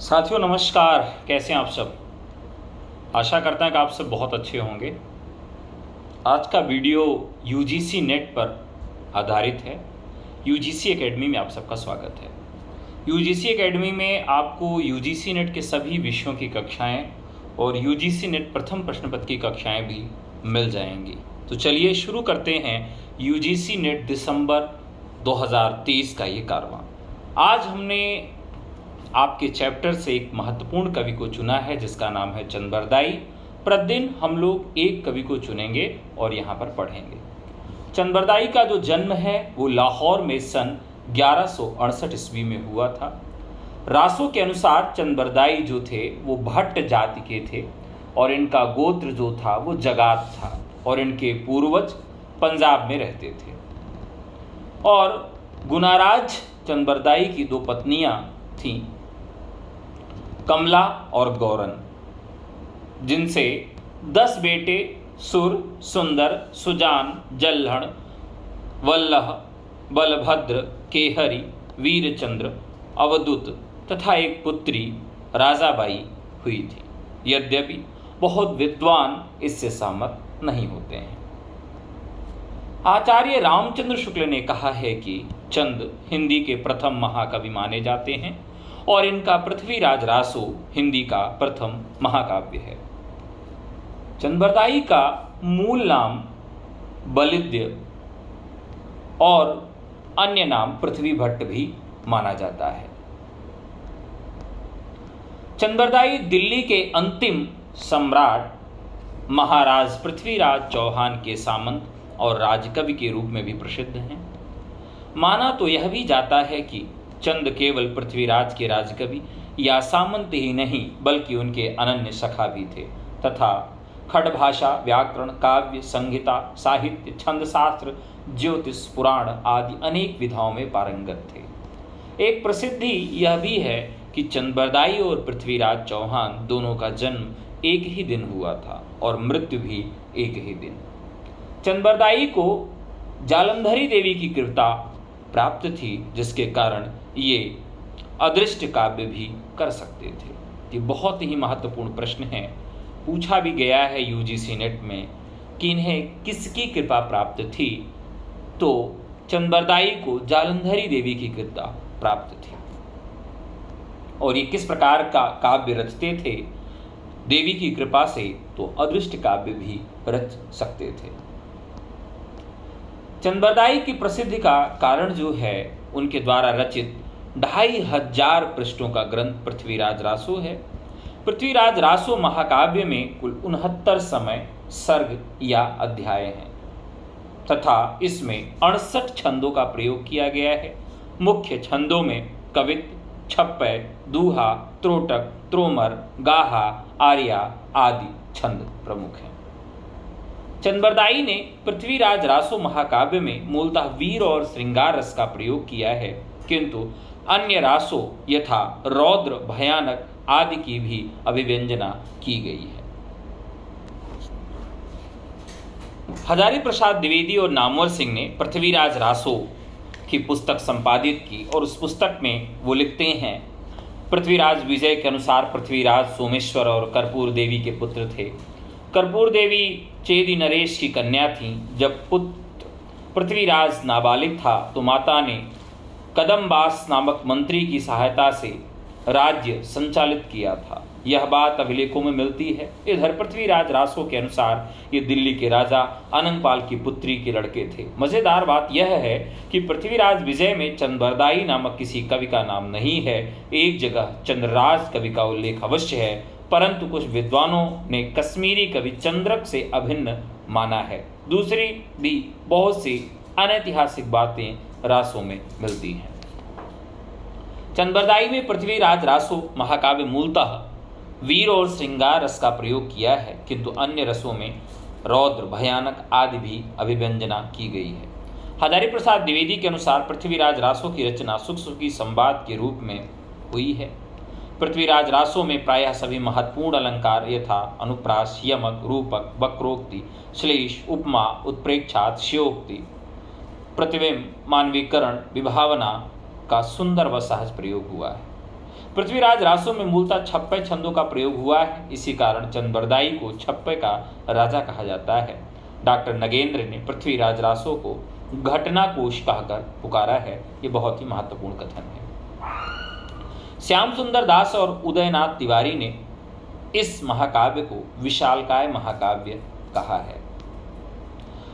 साथियों नमस्कार। कैसे हैं आप सब। आशा करते हैं कि आप सब बहुत अच्छे होंगे। आज का वीडियो यूजीसी नेट पर आधारित है। यूजीसी एकेडमी में आप सबका स्वागत है। यूजीसी एकेडमी में आपको यूजीसी नेट के सभी विषयों की कक्षाएं और यूजीसी नेट प्रथम प्रश्न पत्र की कक्षाएं भी मिल जाएंगी। तो चलिए शुरू करते हैं यूजीसी नेट दिसंबर 2023 का ये कारवां। आज हमने आपके चैप्टर से एक महत्वपूर्ण कवि को चुना है जिसका नाम है चंद्रबरदाई। प्रतिदिन हम लोग एक कवि को चुनेंगे और यहाँ पर पढ़ेंगे। चंद्रबरदाई का जो जन्म है वो लाहौर में सन 1168 ईस्वी में हुआ था। रासों के अनुसार चंद्रबरदाई जो थे वो भट्ट जाति के थे और इनका गोत्र जो था वो जगात था और इनके पूर्वज पंजाब में रहते थे। और गुनाराज चंद्रबरदाई की दो पत्नियां थीं, कमला और गौरन, जिनसे 10 बेटे सुर, सुंदर, सुजान, जल्हण, वल्लभ, बलभद्र, केहरी, वीरचंद्र, अवधूत तथा एक पुत्री राजाबाई हुई थी। यद्यपि बहुत विद्वान इससे सहमत नहीं होते हैं। आचार्य रामचंद्र शुक्ल ने कहा है कि चंद हिंदी के प्रथम महाकवि माने जाते हैं और इनका पृथ्वीराज रासो हिंदी का प्रथम महाकाव्य है। चंद्रबरदाई का मूल नाम बलिद्य और अन्य नाम पृथ्वी भट्ट भी माना जाता है। चंद्रबरदाई दिल्ली के अंतिम सम्राट महाराज पृथ्वीराज चौहान के सामंत और राजकवि के रूप में भी प्रसिद्ध हैं। माना तो यह भी जाता है कि चंद केवल पृथ्वीराज के राजकवि या सामंत ही नहीं बल्कि उनके अनन्य सखा भी थे तथा खड़भाषा, व्याकरण, काव्य, संहिता, साहित्य, छंदशास्त्र, ज्योतिष, पुराण आदि अनेक विधाओं में पारंगत थे। एक प्रसिद्धि यह भी है कि चंद्रबरदाई और पृथ्वीराज चौहान दोनों का जन्म एक ही दिन हुआ था और मृत्यु भी एक ही दिन। चंद्रबरदाई को जालंधरी देवी की कृपा प्राप्त थी जिसके कारण ये अदृष्ट काव्य भी कर सकते थे। ये बहुत ही महत्वपूर्ण प्रश्न है, पूछा भी गया है यूजीसी नेट में कि इन्हें किसकी कृपा प्राप्त थी। तो चंद्रबरदाई को जालंधरी देवी की कृपा प्राप्त थी और ये किस प्रकार का काव्य रचते थे देवी की कृपा से, तो अदृष्ट काव्य भी रच सकते थे। चंद्रबरदाई की प्रसिद्धि का कारण जो है उनके द्वारा रचित 2500 पृष्ठों का ग्रंथ पृथ्वीराज रासो है। पृथ्वीराज रासो महाकाव्य में कुल 69 समय सर्ग या अध्याय हैं तथा इसमें 68 छंदों का प्रयोग किया गया है। मुख्य छंदों में कवित, छप्पय, दूहा, त्रोटक, त्रोमर, गाहा, आर्या आदि छंद प्रमुख हैं। चंद्रबरदाई ने पृथ्वीराज रासो महाकाव्य में मूलतः वीर और श्रृंगार रस का प्रयोग किया है, किंतु अन्य रासों यथा रौद्र, भयानक आदि की भी अभिव्यंजना की गई है। हजारी प्रसाद द्विवेदी और नामवर सिंह ने पृथ्वीराज रासो की पुस्तक संपादित की और उस पुस्तक में वो लिखते हैं, पृथ्वीराज विजय के अनुसार पृथ्वीराज सोमेश्वर और कर्पूर देवी के पुत्र थे। कर्पूर देवी चेदी नरेश की कन्या थी। जब पुत्र पृथ्वीराज नाबालिग था तो माता ने कदमबास नामक मंत्री की सहायता से राज्य संचालित किया था। यह बात अभिलेखों में मिलती है। इधर पृथ्वीराज रासो के अनुसार ये दिल्ली के राजा अनंगपाल की पुत्री के लड़के थे। मजेदार बात यह है कि पृथ्वीराज विजय में चंद्रबरदाई नामक किसी कवि का नाम नहीं है। एक जगह चंद्रराज कवि का उल्लेख अवश्य है, परंतु कुछ विद्वानों ने कश्मीरी कवि चंद्रक से अभिन्न माना है। दूसरी भी बहुत सी अनैतिहासिक बातें रासों में मिलती हैं। चंद्रबरदाई में पृथ्वीराज रासो महाकाव्य मूलतः वीर और श्रृंगार रस का प्रयोग किया है, किंतु अन्य रसों में रौद्र, भयानक आदि भी अभिव्यंजना की गई है। हजारी प्रसाद द्विवेदी के अनुसार पृथ्वीराज रासो की रचना सुख सुखी संवाद के रूप में हुई है। पृथ्वीराज रासो में प्रायः सभी महत्वपूर्ण अलंकार यथा अनुप्रास, यमक, रूपक, वक्रोक्ति, श्लेष, उपमा, उत्प्रेक्षा, अतिशयोक्ति, प्रतिबिंब, मानवीकरण, विभावना का सुंदर व सहज प्रयोग हुआ है। पृथ्वीराज रासों में मूलतः छप्पय छंदों का प्रयोग हुआ है, इसी कारण चंद्रबरदाई को छप्पय का राजा कहा जाता है। डॉक्टर नगेंद्र ने पृथ्वीराज रासों को घटना कोश कहकर पुकारा है। ये बहुत ही महत्वपूर्ण कथन है। श्याम सुंदर दास और उदयनाथ तिवारी ने इस महाकाव्य को विशालकाय महाकाव्य कहा है।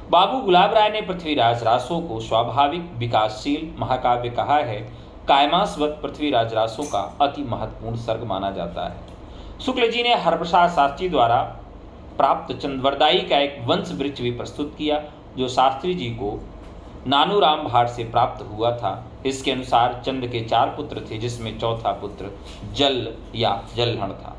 बाबू गुलाब राय ने पृथ्वीराज रासों को स्वाभाविक विकासशील महाकाव्य कहा है। कायमासवत पृथ्वीराज रासों का अति महत्वपूर्ण सर्ग माना जाता है। शुक्ल जी ने हरप्रसाद शास्त्री द्वारा प्राप्त चंद्रबरदाई का एक वंश वृक्ष भी प्रस्तुत किया, जो शास्त्री जी को नानूराम भाट से प्राप्त हुआ था। इसके अनुसार चंद के 4 पुत्र थे, जिसमें चौथा पुत्र जल या जलहण था।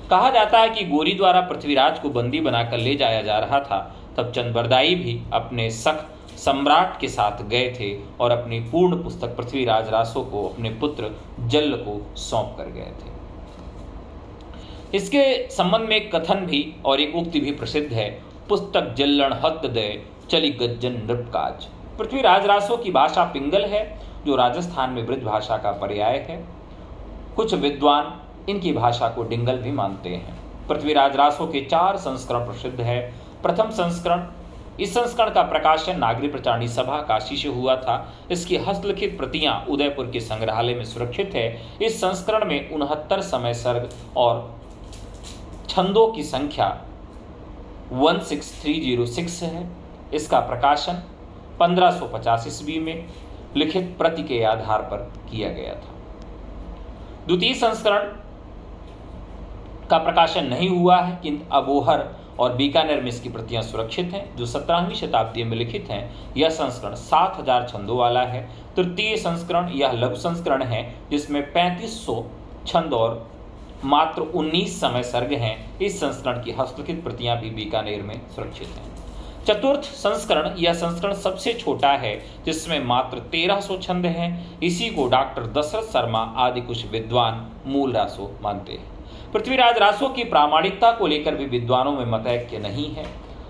कहा जाता है कि गोरी द्वारा पृथ्वीराज को बंदी बनाकर ले जाया जा रहा था, तब चंद्रबरदाई भी अपने सख सम्राट के साथ गए थे और अपनी पूर्ण पुस्तक पृथ्वीराज रासों को अपने पुत्र जल को सौंप कर गए थे। इसके संबंध में एक कथन भी और एक उक्ति भी प्रसिद्ध है। पुस्तक जल्लण हत दे चली गज्जन नृपकाज। पृथ्वीराज रासों की भाषा पिंगल है, जो राजस्थान में ब्रज भाषा का पर्याय है। कुछ विद्वान इनकी भाषा को डिंगल भी मानते हैं। पृथ्वीराज रासों के 4 संस्करण प्रसिद्ध है। प्रथम संस्करण, इस संस्करण का प्रकाशन नागरी प्रचारणी सभा काशी से हुआ था। इसकी हस्तलिखित प्रतियां उदयपुर के संग्रहालय में सुरक्षित है। इस संस्करण में 69 समय सर्ग और छंदों की संख्या 16306 है। इसका प्रकाशन 1550 ईस्वी में लिखित प्रति के आधार पर किया गया था। द्वितीय संस्करण का प्रकाशन नहीं हुआ है, किंतु अबोहर और बीकानेर में इसकी प्रतियां सुरक्षित हैं, जो 17वीं शताब्दी में लिखित हैं। यह संस्करण 7000 छंदों वाला है। तृतीय संस्करण यह लघु संस्करण है, जिसमें 3500 छंद और मात्र 19 समय सर्ग हैं। इस संस्करण की हस्तलिखित प्रतियां भी बीकानेर में सुरक्षित हैं। चतुर्थ संस्करण, यह संस्करण सबसे छोटा है, जिसमें मात्र 1300 छंद हैं। इसी को डॉक्टर दशरथ शर्मा आदि कुछ विद्वान मूल रासों मानते हैं। पृथ्वीराज रासों की प्रामाणिकता को लेकर भी विद्वानों में मतैक्य नहीं है।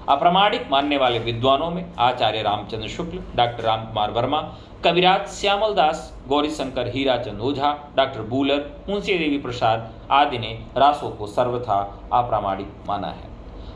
अप्रामाणिक मानने वाले विद्वानों में आचार्य रामचंद्र शुक्ल, डॉक्टर राम कुमार वर्मा, कविराज श्यामल दास, गौरीशंकर हीराचंद ओझा, डॉक्टर बूलर, मुंशी देवी प्रसाद आदि ने रासों को सर्वथा अप्रामाणिक माना है।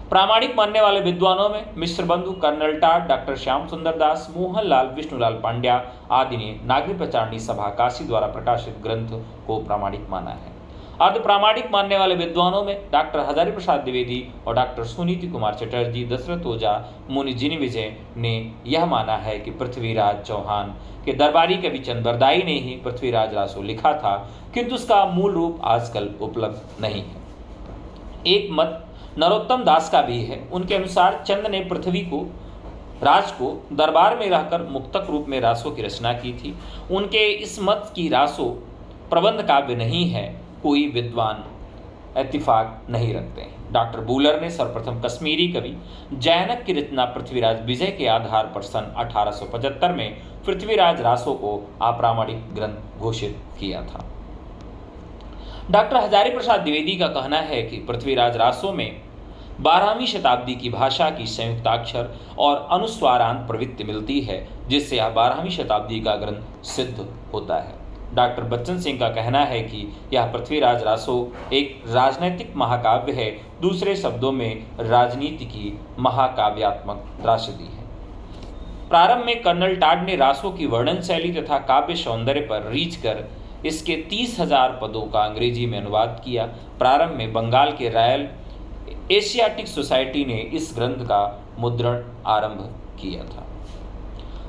प्रामाणिक मानने वाले विद्वानों में मिश्र बंधु, कर्नल टाट, डॉक्टर श्याम सुंदर दास, मोहनलाल विष्णुलाल पांड्या आदि ने नागरी प्रचारणी सभा काशी द्वारा प्रकाशित ग्रंथ को प्रामाणिक माना है। अर्ध प्रामाणिक मानने वाले विद्वानों में डॉक्टर हजारी प्रसाद द्विवेदी और डॉक्टर सुनीति कुमार चटर्जी, दशरथ ओझा, मुनि जिन विजय ने यह माना है कि पृथ्वीराज चौहान के दरबारी कवि चंद्रबरदाई ने ही पृथ्वीराज रासों लिखा था, किंतु उसका मूल रूप आजकल उपलब्ध नहीं है। एक मत नरोत्तम दास का भी है। उनके अनुसार चंद ने पृथ्वी को राज को दरबार में रहकर मुक्तक रूप में रासों की रचना की थी। उनके इस मत की रासों प्रबंध काव्य नहीं है, कोई विद्वान इत्तिफाक नहीं रखते हैं। डॉक्टर बूलर ने सर्वप्रथम कश्मीरी कवि जैनक की रचना पृथ्वीराज विजय के आधार पर सन 1875 में पृथ्वीराज रासों को अप्रामाणिक ग्रंथ घोषित किया था। डॉक्टर हजारी प्रसाद द्विवेदी का कहना है कि पृथ्वीराज रासों में 12वीं शताब्दी की भाषा की संयुक्ताक्षर और अनुस्वारांत प्रवृत्ति मिलती है, जिससे यह 12वीं शताब्दी का ग्रंथ सिद्ध होता है। डॉक्टर बच्चन सिंह का कहना है कि यह पृथ्वीराज रासों एक राजनैतिक महाकाव्य है, दूसरे शब्दों में राजनीति की महाकाव्यात्मक त्रासदी है। प्रारंभ में कर्नल टाड ने रासों की वर्णन शैली तथा काव्य सौंदर्य पर रीझ कर इसके 30,000 पदों का अंग्रेजी में अनुवाद किया। प्रारंभ में बंगाल के रॉयल एशियाटिक सोसाइटी ने इस ग्रंथ का मुद्रण आरंभ किया था।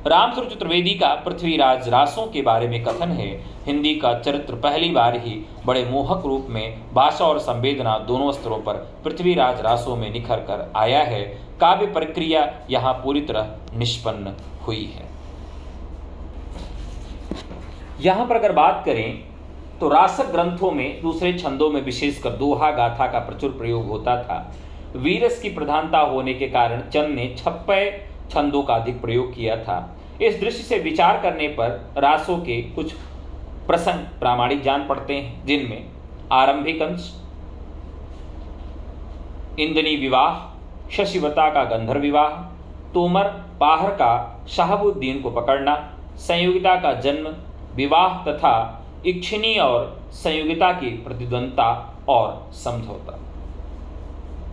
रामस्वरूप चतुर्वेदी का पृथ्वीराज रासों के बारे में कथन है, हिंदी का चरित्र पहली बार ही बड़े मोहक रूप में भाषा और संवेदना दोनों स्तरों पर पृथ्वीराज रासों में निखर कर आया है। काव्य प्रक्रिया यहाँ पूरी तरह निष्पन्न हुई है। यहाँ पर अगर बात करें तो रासक ग्रंथों में दूसरे छंदों में विशेषकर दोहा गाथा का प्रचुर प्रयोग होता था। वीरस की प्रधानता होने के कारण चंद ने छप्पय छंदों का अधिक प्रयोग किया था। इस दृष्टि से विचार करने पर रासों के कुछ प्रसंग प्रामाणिक जान पड़ते हैं, जिनमें आरंभिक अंश, इंद्रनी विवाह, शशिवता का गंधर्व विवाह, तोमर पाहर का शाहबुद्दीन को पकड़ना, संयोगिता का जन्म, विवाह तथा इच्छनीय और संयोगिता की प्रतिद्वंदता और समझौता।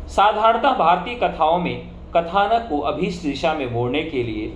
साधारणतः भारतीय कथाओं में कथानक को अभीष्ट दिशा में मोड़ने के लिए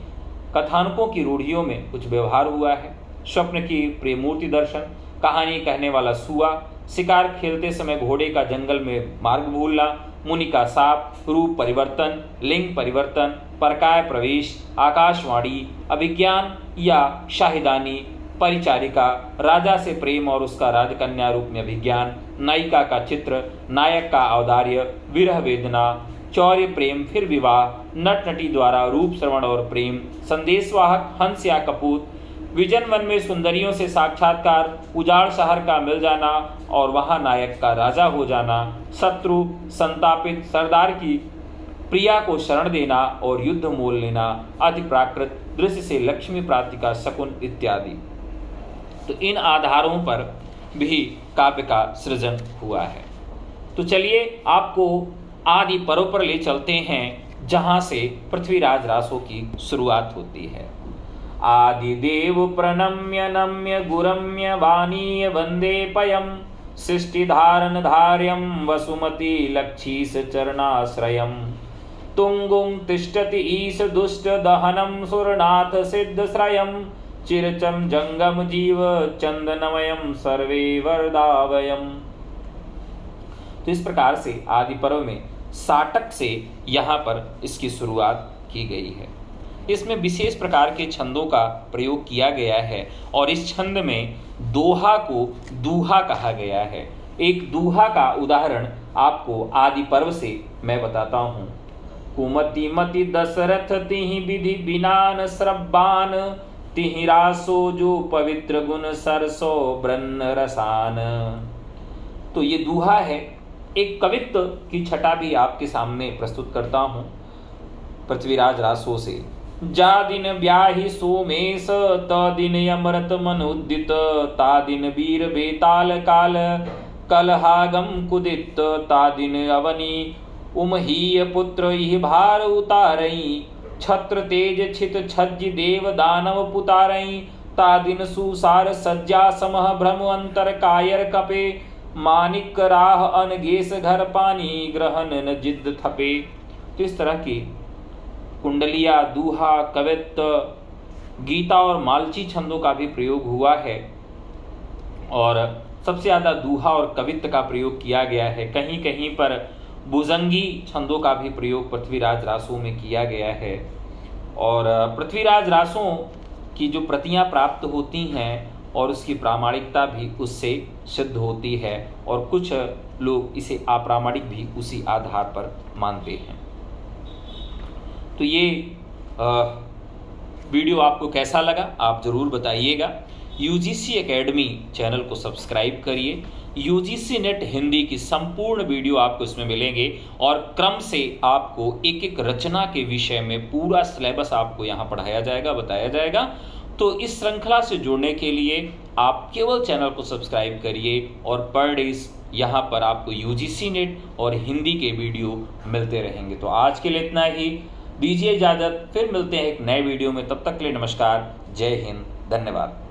कथानकों की रूढ़ियों में कुछ व्यवहार हुआ है। स्वप्न की प्रेमूर्ति दर्शन, कहानी कहने वाला सुआ, शिकार खेलते समय घोड़े का जंगल में मार्ग भूलना, मुनि का साप, रूप परिवर्तन, लिंग परिवर्तन, परकाय प्रवेश, आकाशवाणी, अभिज्ञान या शाहिदानी, परिचारिका, राजा से प्रेम और उसका राजकन्या रूप में अभिज्ञान, नायिका का चित्र, नायक का औदार्य, विरह वेदना, चौर्य प्रेम फिर विवाह, नट नटी द्वारा रूप श्रवण और प्रेम, संदेशवाहक हंस या कपूत, विजन वन में सुंदरियों से साक्षात्कार, उजाड़ शहर का मिल जाना और वहां नायक का राजा हो जाना, शत्रु, संतापित सरदार की प्रिया को शरण देना और युद्ध मोल लेना, अति प्राकृत दृश्य से लक्ष्मी प्राप्ति का शकुन इत्यादि। तो इन आधारों पर भी काव्य का सृजन हुआ है। तो चलिए आपको आदि पर्व पर ले चलते हैं, जहां से पृथ्वीराज रासों की शुरुआत होती है। आदिदेव प्रणम्य नम्य गुरम्य वाणीय वंदे पयम, सृष्टिधारण धार्यम वसुमती लक्षीस चरणाश्रयम, तुंगुं तिष्ठति ईश दुष्ट दहनम सुरनाथ सिद्ध श्रयम, चिरचम जंगम जीव चंदनमयम सर्वे वरदावयम। तो इस प्रकार से आदि पर्व में साटक से यहाँ पर इसकी शुरुआत की गई है। इसमें विशेष प्रकार के छंदों का प्रयोग किया गया है और इस छंद में दोहा को दूहा कहा गया है। एक दूहा का उदाहरण आपको आदि पर्व से मैं बताता हूँ। कुमति मति दशरथ तिहि विधि बिनान श्रब्बान, तिहि रासो जो पवित्र गुण सरसो ब्रन्न रसान। तो ये दूहा है। एक कवित्व की छटा भी आपके सामने प्रस्तुत करता हूँ पृथ्वीराज रासों से। जा दिन ब्याहि सोमेश, त दिन अमृत मनुदित, ता दिन वीर बेताल काल, कलहागम कुदित, ता दिन अवनी उमहीय पुत्र इह भार उतारई, छत्र तेज छित छज्ज देव दानव पुतारई, ता दिन सुसार सज्जा समह भ्रम अंतर कायर कपे, मानिक राह अनगेस घर पानी ग्रहण न जिद थपे। तो इस तरह की कुंडलिया, दूहा, कवित्व, गीता और मालची छंदों का भी प्रयोग हुआ है और सबसे ज़्यादा दूहा और कवित्व का प्रयोग किया गया है। कहीं कहीं पर भुजंगी छंदों का भी प्रयोग पृथ्वीराज रासों में किया गया है और पृथ्वीराज रासों की जो प्रतियां प्राप्त होती हैं और उसकी प्रामाणिकता भी उससे सिद्ध होती है और कुछ लोग इसे अप्रामाणिक भी उसी आधार पर मानते हैं। तो ये वीडियो आपको कैसा लगा आप ज़रूर बताइएगा। यूजीसी एकेडमी चैनल को सब्सक्राइब करिए। यूजीसी नेट हिंदी की संपूर्ण वीडियो आपको इसमें मिलेंगे और क्रम से आपको एक एक रचना के विषय में पूरा सिलेबस आपको यहाँ पढ़ाया जाएगा, बताया जाएगा। तो इस श्रृंखला से जुड़ने के लिए आप केवल चैनल को सब्सक्राइब करिए और पर डे यहाँ पर आपको यूजीसी नेट और हिंदी के वीडियो मिलते रहेंगे। तो आज के लिए इतना ही, दीजिए इजाज़त, फिर मिलते हैं एक नए वीडियो में। तब तक के लिए नमस्कार, जय हिंद, धन्यवाद।